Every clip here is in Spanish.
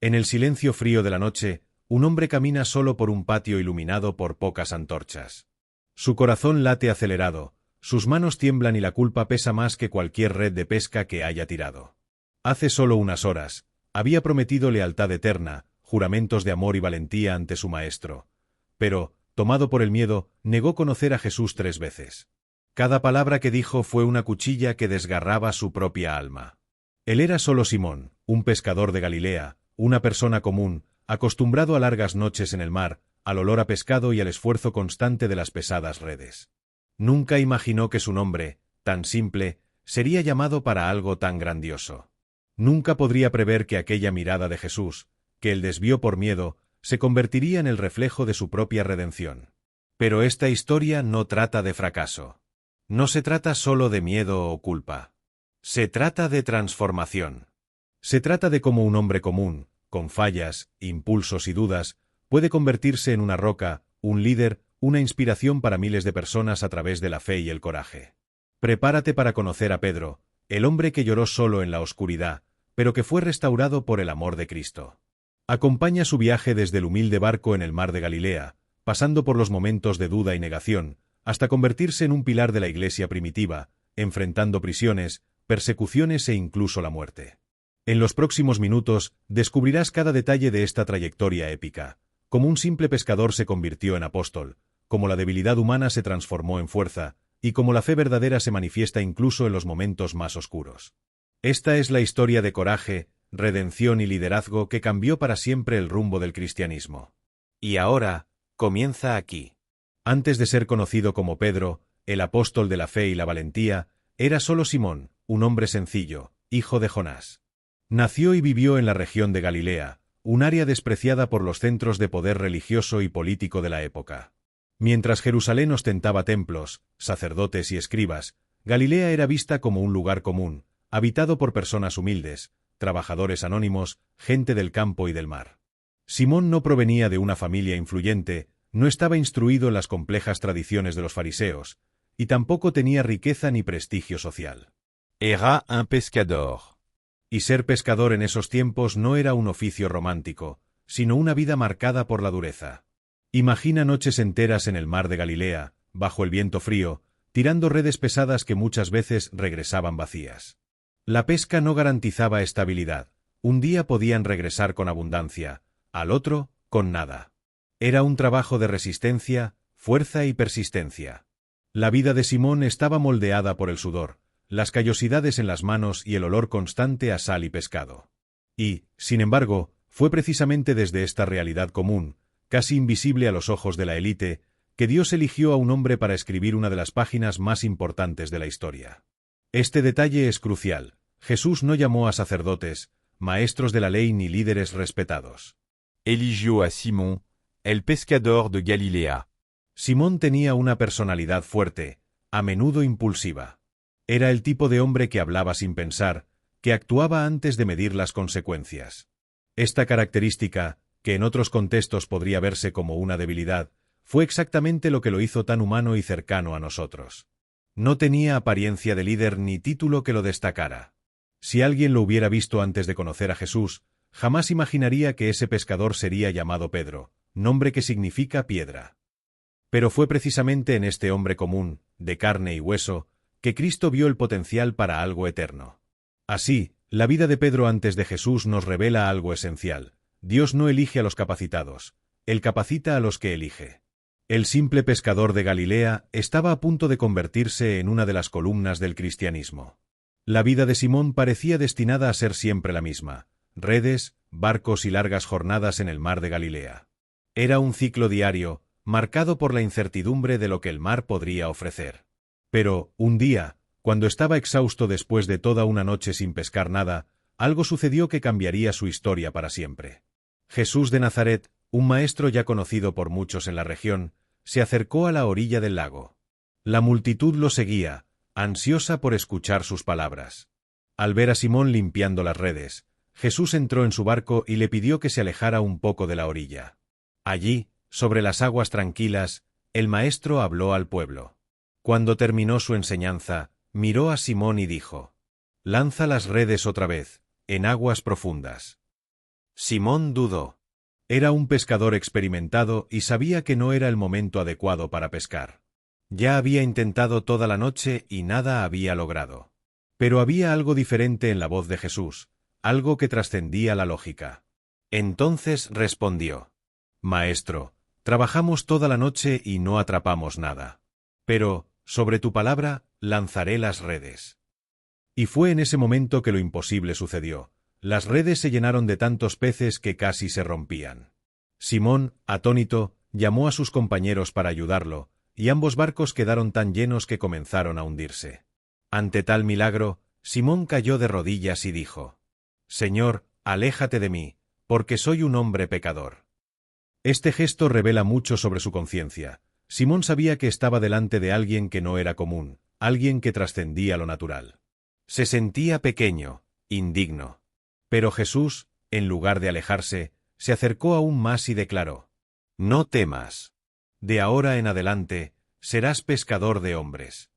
En el silencio frío de la noche, un hombre camina solo por un patio iluminado por pocas antorchas. Su corazón late acelerado, sus manos tiemblan y la culpa pesa más que cualquier red de pesca que haya tirado. Hace solo unas horas, había prometido lealtad eterna, juramentos de amor y valentía ante su maestro. Pero, tomado por el miedo, negó conocer a Jesús 3 veces. Cada palabra que dijo fue una cuchilla que desgarraba su propia alma. Él era solo Simón, un pescador de Galilea, una persona común, acostumbrado a largas noches en el mar, al olor a pescado y al esfuerzo constante de las pesadas redes. Nunca imaginó que su nombre, tan simple, sería llamado para algo tan grandioso. Nunca podría prever que aquella mirada de Jesús, que él desvió por miedo, se convertiría en el reflejo de su propia redención. Pero esta historia no trata de fracaso. No se trata solo de miedo o culpa. Se trata de transformación. Se trata de cómo un hombre común, con fallas, impulsos y dudas, puede convertirse en una roca, un líder, una inspiración para miles de personas a través de la fe y el coraje. Prepárate para conocer a Pedro, el hombre que lloró solo en la oscuridad, pero que fue restaurado por el amor de Cristo. Acompaña su viaje desde el humilde barco en el mar de Galilea, pasando por los momentos de duda y negación, hasta convertirse en un pilar de la Iglesia primitiva, enfrentando prisiones, persecuciones e incluso la muerte. En los próximos minutos, descubrirás cada detalle de esta trayectoria épica, cómo un simple pescador se convirtió en apóstol, cómo la debilidad humana se transformó en fuerza, y cómo la fe verdadera se manifiesta incluso en los momentos más oscuros. Esta es la historia de coraje, redención y liderazgo que cambió para siempre el rumbo del cristianismo. Y ahora, comienza aquí. Antes de ser conocido como Pedro, el apóstol de la fe y la valentía, era solo Simón, un hombre sencillo, hijo de Jonás. Nació y vivió en la región de Galilea, un área despreciada por los centros de poder religioso y político de la época. Mientras Jerusalén ostentaba templos, sacerdotes y escribas, Galilea era vista como un lugar común, habitado por personas humildes, trabajadores anónimos, gente del campo y del mar. Simón no provenía de una familia influyente, no estaba instruido en las complejas tradiciones de los fariseos, y tampoco tenía riqueza ni prestigio social. Era un pescador. Y ser pescador en esos tiempos no era un oficio romántico, sino una vida marcada por la dureza. Imagina noches enteras en el mar de Galilea, bajo el viento frío, tirando redes pesadas que muchas veces regresaban vacías. La pesca no garantizaba estabilidad. Un día podían regresar con abundancia, al otro, con nada. Era un trabajo de resistencia, fuerza y persistencia. La vida de Simón estaba moldeada por el sudor, las callosidades en las manos y el olor constante a sal y pescado. Y, sin embargo, fue precisamente desde esta realidad común, casi invisible a los ojos de la élite, que Dios eligió a un hombre para escribir una de las páginas más importantes de la historia. Este detalle es crucial. Jesús no llamó a sacerdotes, maestros de la ley ni líderes respetados. Eligió a Simón, el pescador de Galilea. Simón tenía una personalidad fuerte, a menudo impulsiva. Era el tipo de hombre que hablaba sin pensar, que actuaba antes de medir las consecuencias. Esta característica, que en otros contextos podría verse como una debilidad, fue exactamente lo que lo hizo tan humano y cercano a nosotros. No tenía apariencia de líder ni título que lo destacara. Si alguien lo hubiera visto antes de conocer a Jesús, jamás imaginaría que ese pescador sería llamado Pedro, nombre que significa piedra. Pero fue precisamente en este hombre común, de carne y hueso, que Cristo vio el potencial para algo eterno. Así, la vida de Pedro antes de Jesús nos revela algo esencial. Dios no elige a los capacitados, Él capacita a los que elige. El simple pescador de Galilea estaba a punto de convertirse en una de las columnas del cristianismo. La vida de Simón parecía destinada a ser siempre la misma: redes, barcos y largas jornadas en el mar de Galilea. Era un ciclo diario, marcado por la incertidumbre de lo que el mar podría ofrecer. Pero, un día, cuando estaba exhausto después de toda una noche sin pescar nada, algo sucedió que cambiaría su historia para siempre. Jesús de Nazaret, un maestro ya conocido por muchos en la región, se acercó a la orilla del lago. La multitud lo seguía, ansiosa por escuchar sus palabras. Al ver a Simón limpiando las redes, Jesús entró en su barco y le pidió que se alejara un poco de la orilla. Allí, sobre las aguas tranquilas, el maestro habló al pueblo. Cuando terminó su enseñanza, miró a Simón y dijo: «Lanza las redes otra vez, en aguas profundas». Simón dudó. Era un pescador experimentado y sabía que no era el momento adecuado para pescar. Ya había intentado toda la noche y nada había logrado. Pero había algo diferente en la voz de Jesús, algo que trascendía la lógica. Entonces respondió: Maestro, trabajamos toda la noche y no atrapamos nada. Pero, sobre tu palabra, lanzaré las redes. Y fue en ese momento que lo imposible sucedió. Las redes se llenaron de tantos peces que casi se rompían. Simón, atónito, llamó a sus compañeros para ayudarlo, y ambos barcos quedaron tan llenos que comenzaron a hundirse. Ante tal milagro, Simón cayó de rodillas y dijo: Señor, aléjate de mí, porque soy un hombre pecador. Este gesto revela mucho sobre su conciencia. Simón sabía que estaba delante de alguien que no era común, alguien que trascendía lo natural. Se sentía pequeño, indigno. Pero Jesús, en lugar de alejarse, se acercó aún más y declaró: No temas. De ahora en adelante, serás pescador de hombres.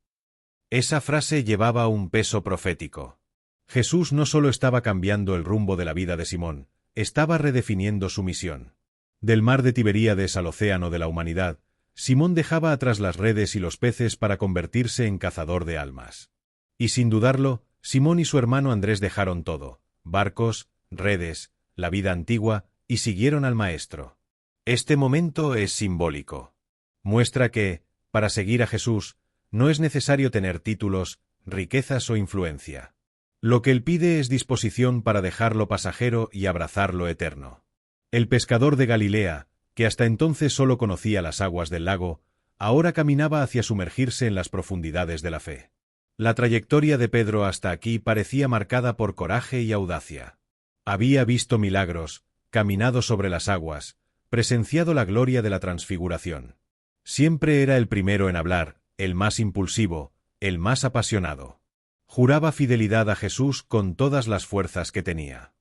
Esa frase llevaba un peso profético. Jesús no solo estaba cambiando el rumbo de la vida de Simón, estaba redefiniendo su misión. Del mar de Tiberíades al océano de la humanidad, Simón dejaba atrás las redes y los peces para convertirse en cazador de almas. Y sin dudarlo, Simón y su hermano Andrés dejaron todo: barcos, redes, la vida antigua, y siguieron al Maestro. Este momento es simbólico. Muestra que, para seguir a Jesús, no es necesario tener títulos, riquezas o influencia. Lo que Él pide es disposición para dejar lo pasajero y abrazar lo eterno. El pescador de Galilea, que hasta entonces solo conocía las aguas del lago, ahora caminaba hacia sumergirse en las profundidades de la fe. La trayectoria de Pedro hasta aquí parecía marcada por coraje y audacia. Había visto milagros, caminado sobre las aguas, presenciado la gloria de la transfiguración. Siempre era el primero en hablar, el más impulsivo, el más apasionado. Juraba fidelidad a Jesús con todas las fuerzas que tenía.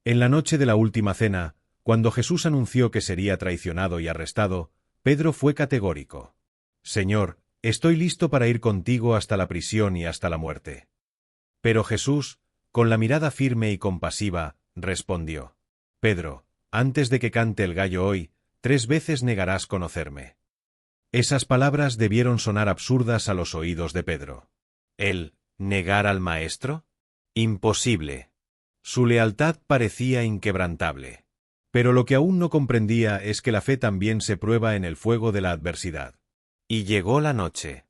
En la noche de la última cena, cuando Jesús anunció que sería traicionado y arrestado, Pedro fue categórico: Señor, estoy listo para ir contigo hasta la prisión y hasta la muerte. Pero Jesús, con la mirada firme y compasiva, respondió: Pedro, antes de que cante el gallo hoy, 3 veces negarás conocerme. Esas palabras debieron sonar absurdas a los oídos de Pedro. ¿Él, negar al Maestro? Imposible. Su lealtad parecía inquebrantable. Pero lo que aún no comprendía es que la fe también se prueba en el fuego de la adversidad. Y llegó la noche.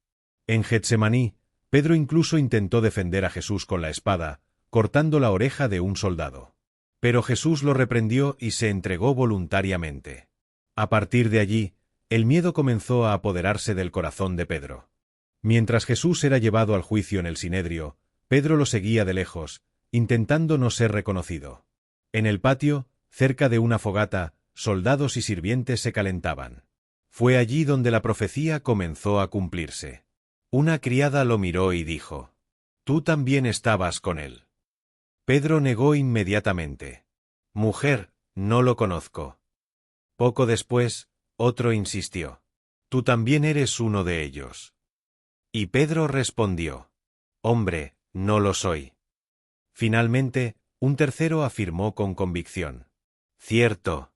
En Getsemaní, Pedro incluso intentó defender a Jesús con la espada, cortando la oreja de un soldado. Pero Jesús lo reprendió y se entregó voluntariamente. A partir de allí, el miedo comenzó a apoderarse del corazón de Pedro. Mientras Jesús era llevado al juicio en el Sinedrio, Pedro lo seguía de lejos, intentando no ser reconocido. En el patio, cerca de una fogata, soldados y sirvientes se calentaban. Fue allí donde la profecía comenzó a cumplirse. Una criada lo miró y dijo: «Tú también estabas con él». Pedro negó inmediatamente: «Mujer, no lo conozco». Poco después, otro insistió: «Tú también eres uno de ellos». Y Pedro respondió: «Hombre, no lo soy». Finalmente, un tercero afirmó con convicción: «Cierto.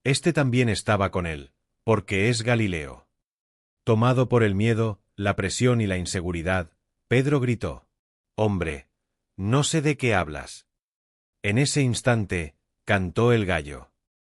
Este también estaba con él, porque es Galileo». Tomado por el miedo, la presión y la inseguridad, Pedro gritó: «Hombre, no sé de qué hablas». En ese instante, cantó el gallo.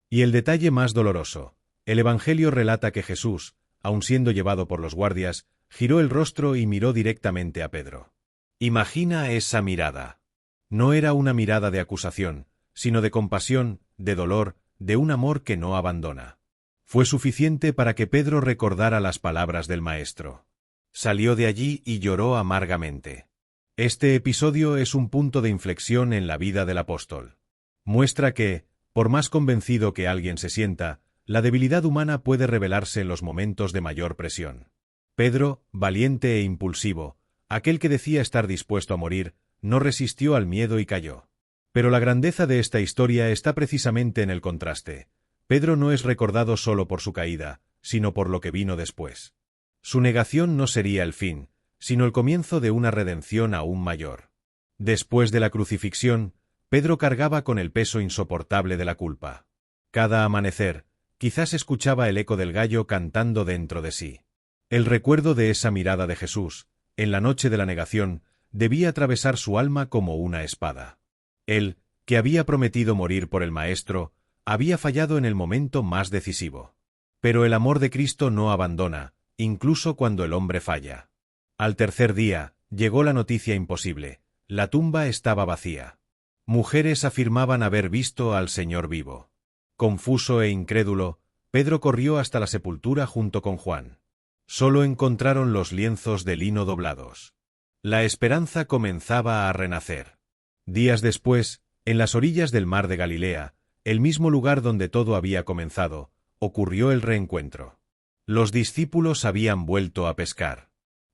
Y el detalle más doloroso: el Evangelio relata que Jesús, aun siendo llevado por los guardias, giró el rostro y miró directamente a Pedro. Imagina esa mirada. No era una mirada de acusación, sino de compasión, de dolor, de un amor que no abandona. Fue suficiente para que Pedro recordara las palabras del Maestro. Salió de allí y lloró amargamente. Este episodio es un punto de inflexión en la vida del apóstol. Muestra que, por más convencido que alguien se sienta, la debilidad humana puede revelarse en los momentos de mayor presión. Pedro, valiente e impulsivo, aquel que decía estar dispuesto a morir, no resistió al miedo y cayó. Pero la grandeza de esta historia está precisamente en el contraste. Pedro no es recordado solo por su caída, sino por lo que vino después. Su negación no sería el fin, sino el comienzo de una redención aún mayor. Después de la crucifixión, Pedro cargaba con el peso insoportable de la culpa. Cada amanecer, quizás escuchaba el eco del gallo cantando dentro de sí. El recuerdo de esa mirada de Jesús, en la noche de la negación, debía atravesar su alma como una espada. Él, que había prometido morir por el Maestro, había fallado en el momento más decisivo. Pero el amor de Cristo no abandona, incluso cuando el hombre falla. Al tercer día, llegó la noticia imposible: la tumba estaba vacía. Mujeres afirmaban haber visto al Señor vivo. Confuso e incrédulo, Pedro corrió hasta la sepultura junto con Juan. Solo encontraron los lienzos de lino doblados. La esperanza comenzaba a renacer. Días después, en las orillas del mar de Galilea, el mismo lugar donde todo había comenzado, ocurrió el reencuentro. Los discípulos habían vuelto a pescar.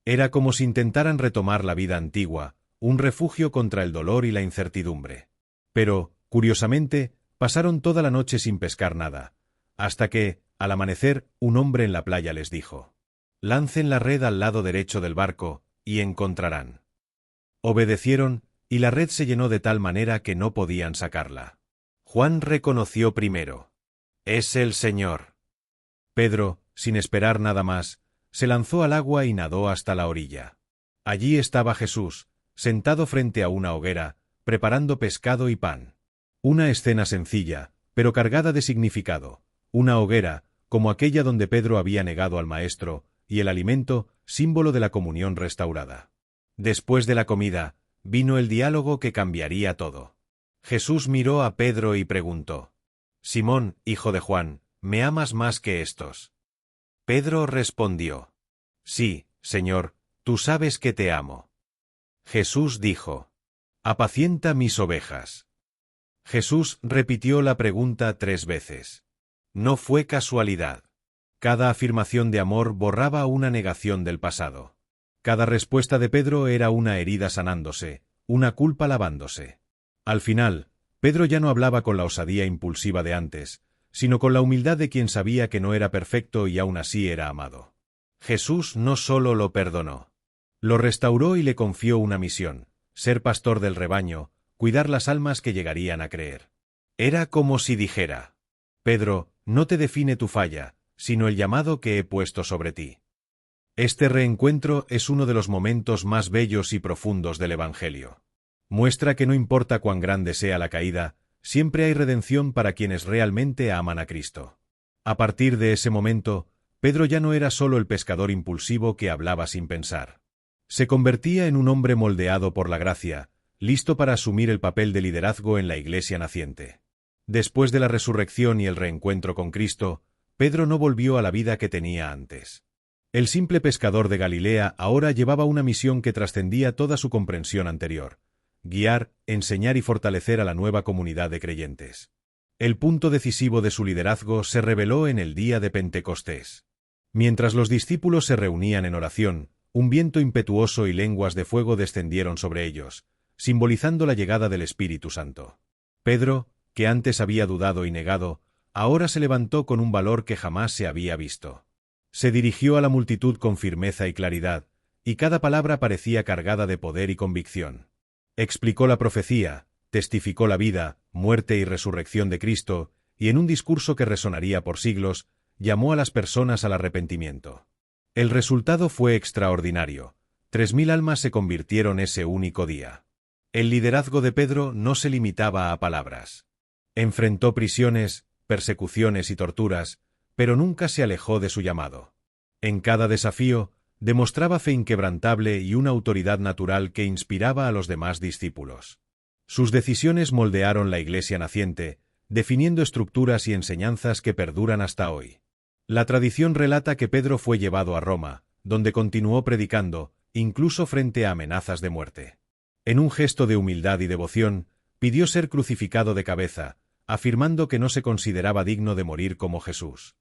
Era como si intentaran retomar la vida antigua, un refugio contra el dolor y la incertidumbre. Pero, curiosamente, pasaron toda la noche sin pescar nada, hasta que, al amanecer, un hombre en la playa les dijo: «Lancen la red al lado derecho del barco, y encontrarán». Obedecieron, y la red se llenó de tal manera que no podían sacarla. Juan reconoció primero: «Es el Señor». Pedro, sin esperar nada más, se lanzó al agua y nadó hasta la orilla. Allí estaba Jesús, sentado frente a una hoguera, preparando pescado y pan. Una escena sencilla, pero cargada de significado. Una hoguera, como aquella donde Pedro había negado al Maestro, y el alimento, símbolo de la comunión restaurada. Después de la comida, vino el diálogo que cambiaría todo. Jesús miró a Pedro y preguntó: «Simón, hijo de Juan, ¿me amas más que estos?». Pedro respondió: «Sí, Señor, tú sabes que te amo». Jesús dijo: «Apacienta mis ovejas». Jesús repitió la pregunta 3 veces. No fue casualidad. Cada afirmación de amor borraba una negación del pasado. Cada respuesta de Pedro era una herida sanándose, una culpa lavándose. Al final, Pedro ya no hablaba con la osadía impulsiva de antes, sino con la humildad de quien sabía que no era perfecto y aún así era amado. Jesús no solo lo perdonó, lo restauró y le confió una misión: ser pastor del rebaño, cuidar las almas que llegarían a creer. Era como si dijera: «Pedro, no te define tu falla, sino el llamado que he puesto sobre ti». Este reencuentro es uno de los momentos más bellos y profundos del Evangelio. Muestra que no importa cuán grande sea la caída, siempre hay redención para quienes realmente aman a Cristo. A partir de ese momento, Pedro ya no era solo el pescador impulsivo que hablaba sin pensar. Se convertía en un hombre moldeado por la gracia, listo para asumir el papel de liderazgo en la iglesia naciente. Después de la resurrección y el reencuentro con Cristo, Pedro no volvió a la vida que tenía antes. El simple pescador de Galilea ahora llevaba una misión que trascendía toda su comprensión anterior: guiar, enseñar y fortalecer a la nueva comunidad de creyentes. El punto decisivo de su liderazgo se reveló en el día de Pentecostés. Mientras los discípulos se reunían en oración, un viento impetuoso y lenguas de fuego descendieron sobre ellos, simbolizando la llegada del Espíritu Santo. Pedro, que antes había dudado y negado, ahora se levantó con un valor que jamás se había visto. Se dirigió a la multitud con firmeza y claridad, y cada palabra parecía cargada de poder y convicción. Explicó la profecía, testificó la vida, muerte y resurrección de Cristo, y en un discurso que resonaría por siglos, llamó a las personas al arrepentimiento. El resultado fue extraordinario: 3000 almas se convirtieron ese único día. El liderazgo de Pedro no se limitaba a palabras. Enfrentó prisiones, persecuciones y torturas, pero nunca se alejó de su llamado. En cada desafío, demostraba fe inquebrantable y una autoridad natural que inspiraba a los demás discípulos. Sus decisiones moldearon la iglesia naciente, definiendo estructuras y enseñanzas que perduran hasta hoy. La tradición relata que Pedro fue llevado a Roma, donde continuó predicando, incluso frente a amenazas de muerte. En un gesto de humildad y devoción, pidió ser crucificado de cabeza, afirmando que no se consideraba digno de morir como Jesús.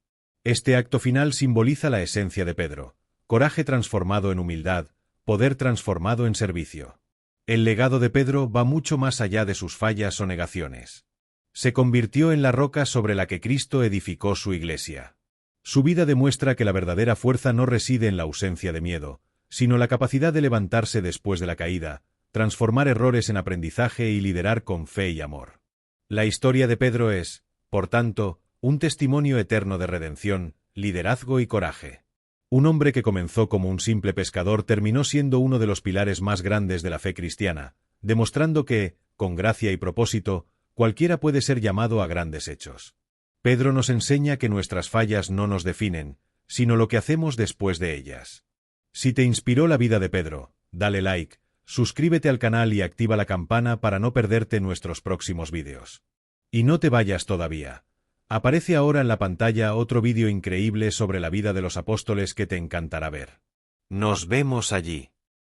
Este acto final simboliza la esencia de Pedro: coraje transformado en humildad, poder transformado en servicio. El legado de Pedro va mucho más allá de sus fallas o negaciones. Se convirtió en la roca sobre la que Cristo edificó su iglesia. Su vida demuestra que la verdadera fuerza no reside en la ausencia de miedo, sino la capacidad de levantarse después de la caída, transformar errores en aprendizaje y liderar con fe y amor. La historia de Pedro es, por tanto, un testimonio eterno de redención, liderazgo y coraje. Un hombre que comenzó como un simple pescador terminó siendo uno de los pilares más grandes de la fe cristiana, demostrando que, con gracia y propósito, cualquiera puede ser llamado a grandes hechos. Pedro nos enseña que nuestras fallas no nos definen, sino lo que hacemos después de ellas. Si te inspiró la vida de Pedro, dale like, suscríbete al canal y activa la campana para no perderte nuestros próximos vídeos. Y no te vayas todavía. Aparece ahora en la pantalla otro vídeo increíble sobre la vida de los apóstoles que te encantará ver. Nos vemos allí.